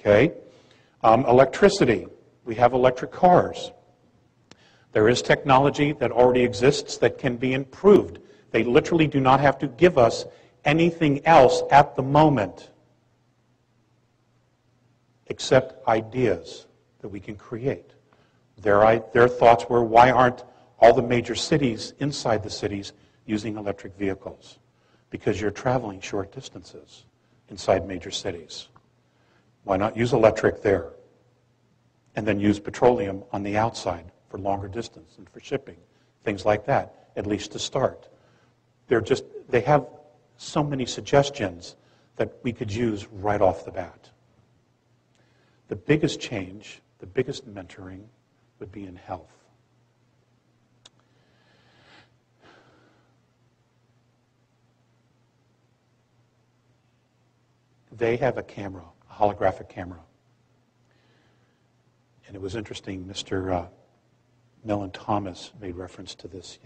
Okay? Electricity. We have electric cars. There is technology that already exists that can be improved. They literally do not have to give us anything else at the moment except ideas that we can create. Their thoughts were, why aren't all the major cities inside the cities using electric vehicles? Because you're traveling short distances inside major cities. Why not use electric there? And then use petroleum on the outside for longer distance and for shipping, things like that, at least to start. They have so many suggestions that we could use right off the bat. The biggest change, the biggest mentoring would be in health. They have a camera, a holographic camera. And it was interesting, Mr. Mellon Thomas made reference to this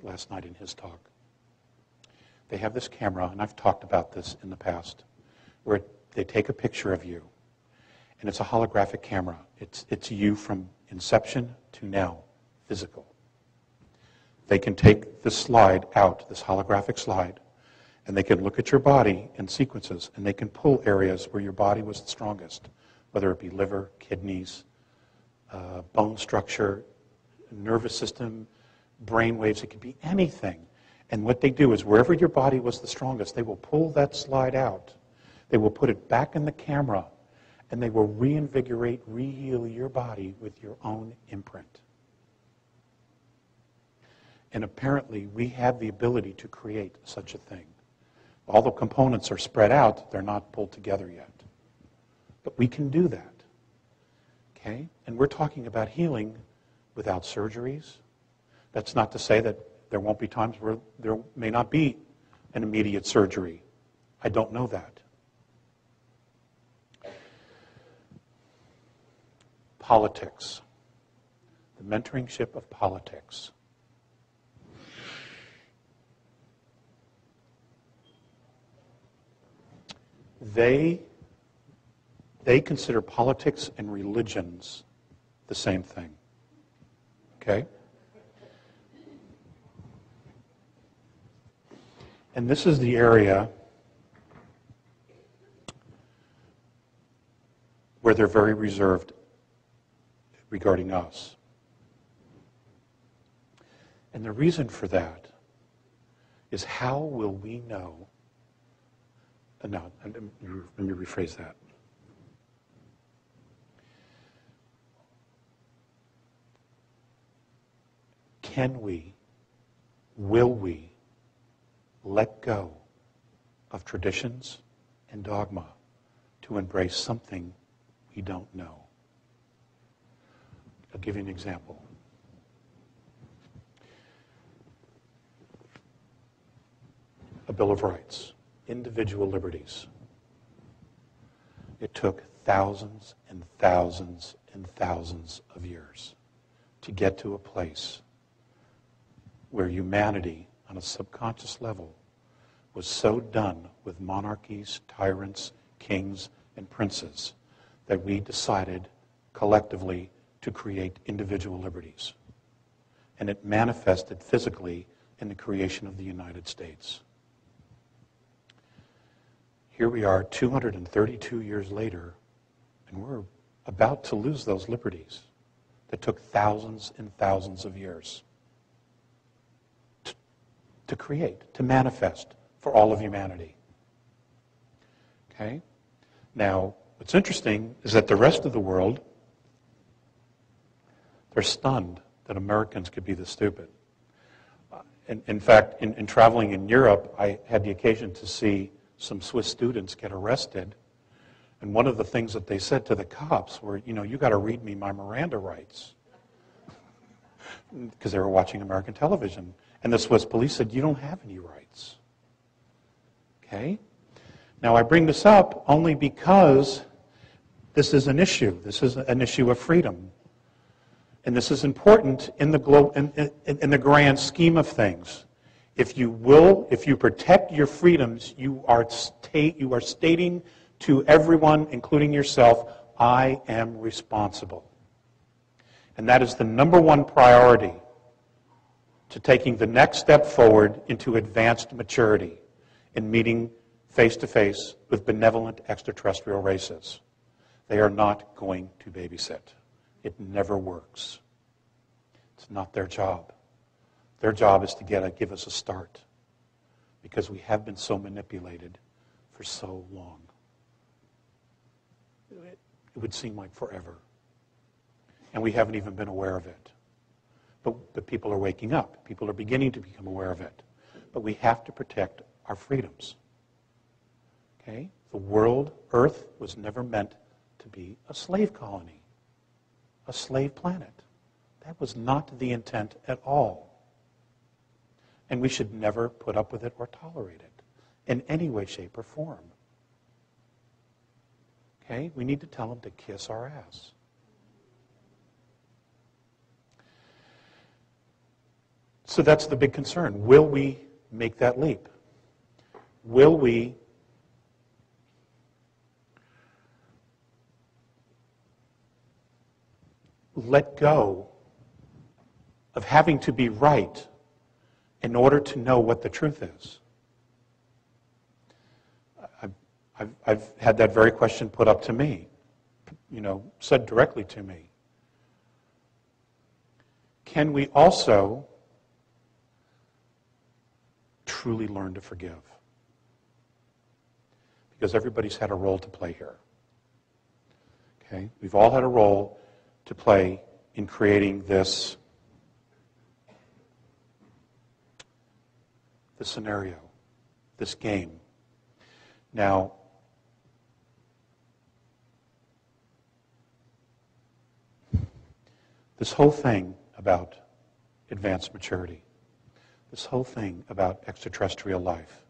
last night in his talk. They have this camera, and I've talked about this in the past, where they take a picture of you, and it's a holographic camera. It's you from inception to now, physical. They can take this slide out, this holographic slide, and they can look at your body in sequences, and they can pull areas where your body was the strongest, whether it be liver, kidneys, bone structure, nervous system, brain waves. It could be anything. And what they do is wherever your body was the strongest, they will pull that slide out. They will put it back in the camera, and they will reinvigorate, re-heal your body with your own imprint. And apparently, we have the ability to create such a thing. All the components are spread out. They're not pulled together yet. But we can do that. Okay? And we're talking about healing without surgeries. That's not to say that there won't be times where there may not be an immediate surgery. I don't know that. Politics. The mentoringship of politics. They consider politics and religions the same thing. Okay? And this is the area where they're very reserved regarding us. And the reason for that is, how will we know? No, let me rephrase that. Can we, will we, let go of traditions and dogma to embrace something we don't know? I'll give you an example. A Bill of Rights, individual liberties. It took thousands and thousands and thousands of years to get to a place where humanity, on a subconscious level, was so done with monarchies, tyrants, kings, and princes that we decided collectively to create individual liberties. And it manifested physically in the creation of the United States. Here we are 232 years later, and we're about to lose those liberties that took thousands and thousands of years to create, to manifest for all of humanity. Okay? Now, what's interesting is that the rest of the world, they're stunned that Americans could be this stupid. In fact, in traveling in Europe, I had the occasion to see some Swiss students get arrested. And one of the things that they said to the cops were, you got to read me my Miranda rights. Because they were watching American television. And the Swiss police said, you don't have any rights. Okay? Now, I bring this up only because this is an issue. This is an issue of freedom. And this is important in the grand scheme of things. If you protect your freedoms, you are stating to everyone, including yourself, I am responsible. And that is the number one priority to taking the next step forward into advanced maturity in meeting face-to-face with benevolent extraterrestrial races. They are not going to babysit. It never works. It's not their job. Their job is to give us a start, because we have been so manipulated for so long. It would seem like forever. And we haven't even been aware of it. But people are waking up. People are beginning to become aware of it. But we have to protect our freedoms. Okay? The world, Earth, was never meant to be a slave colony, a slave planet. That was not the intent at all. And we should never put up with it or tolerate it in any way, shape, or form. Okay? We need to tell them to kiss our ass. So that's the big concern. Will we make that leap? Will we let go of having to be right in order to know what the truth is? I've had that very question put up to me, said directly to me. Can we also truly learn to forgive? Because everybody's had a role to play here. Okay? We've all had a role to play in creating this scenario, this game. Now, this whole thing about advanced maturity, this whole thing about extraterrestrial life,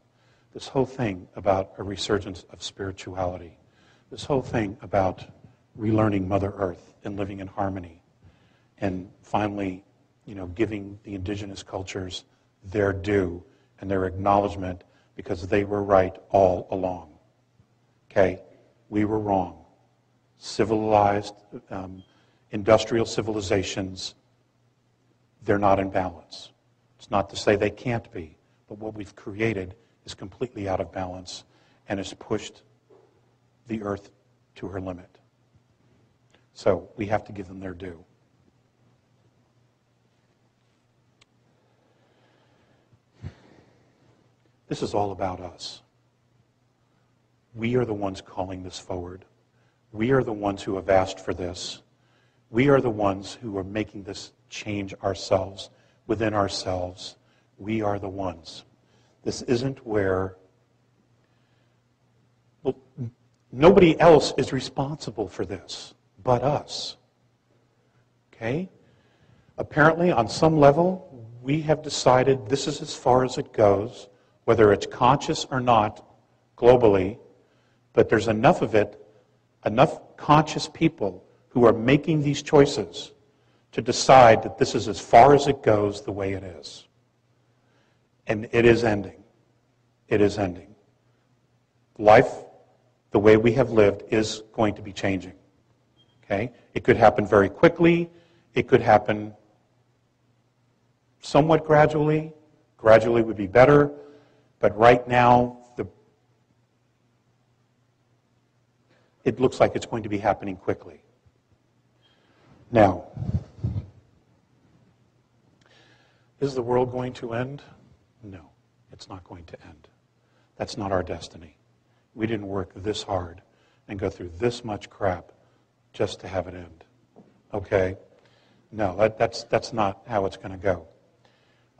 this whole thing about a resurgence of spirituality, this whole thing about relearning Mother Earth and living in harmony, and finally, giving the indigenous cultures their due and their acknowledgement, because they were right all along. Okay? We were wrong. Civilized, industrial civilizations, they're not in balance. It's not to say they can't be, but what we've created is completely out of balance and has pushed the Earth to her limit. So we have to give them their due. This is all about us. We are the ones calling this forward. We are the ones who have asked for this. We are the ones who are making this change ourselves, within ourselves. We are the ones. This isn't where... Well, nobody else is responsible for this but us. Okay? Apparently, on some level, we have decided this is as far as it goes, whether it's conscious or not, globally, but there's enough of it, enough conscious people who are making these choices to decide that this is as far as it goes the way it is. And it is ending. It is ending. Life, the way we have lived, is going to be changing. Okay? It could happen very quickly. It could happen somewhat gradually. Gradually would be better. But right now, it looks like it's going to be happening quickly. Now, is the world going to end? No, it's not going to end. That's not our destiny. We didn't work this hard and go through this much crap just to have it end. Okay? No, that's not how it's going to go.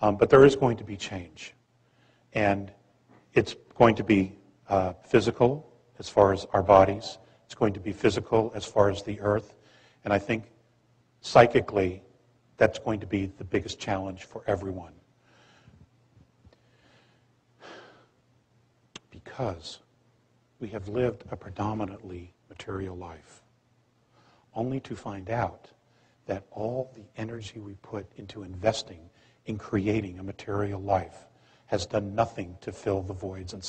But there is going to be change. And it's going to be physical as far as our bodies. It's going to be physical as far as the earth. And I think psychically, that's going to be the biggest challenge for everyone. Because we have lived a predominantly material life, only to find out that all the energy we put into investing in creating a material life has done nothing to fill the voids and